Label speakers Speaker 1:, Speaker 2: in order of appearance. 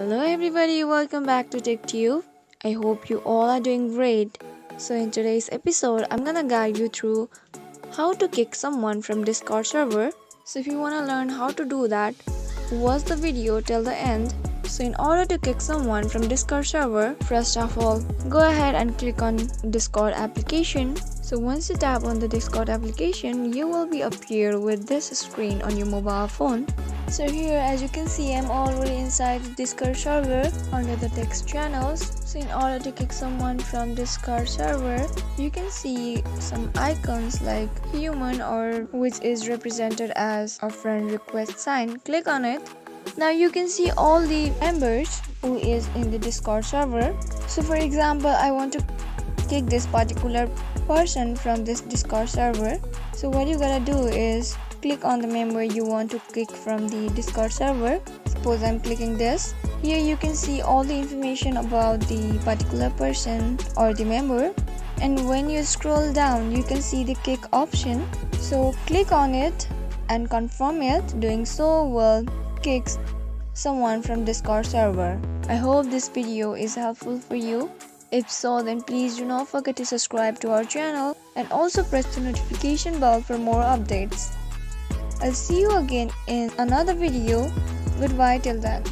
Speaker 1: Hello everybody, welcome back to TechTube. I hope you all are doing great. So in today's episode, I'm gonna guide you through how to kick someone from Discord server. So if you wanna learn how to do that, watch the video till the end. So in order to kick someone from Discord server, first of all, go ahead and click on Discord application. So once you tap on the Discord application, you will be appear with this screen on your mobile phone. So here, as you can see, I'm already inside the Discord server under the text channels. So in order to kick someone from Discord server, you can see some icons like human, or which is represented as a friend request sign. Click on it. Now you can see all the members who is in the Discord server. So for example, I want to kick this particular person from this Discord server. So what you gotta do is click on the member you want to kick from the Discord server. Suppose I'm clicking this. Here you can see all the information about the particular person or the member, and when you scroll down you can see the kick option. So click on it and confirm it. Doing so will kick someone from Discord server. I hope this video is helpful for you. If so, then please do not forget to subscribe to our channel and also press the notification bell for more updates. I'll see you again in another video. Goodbye till then.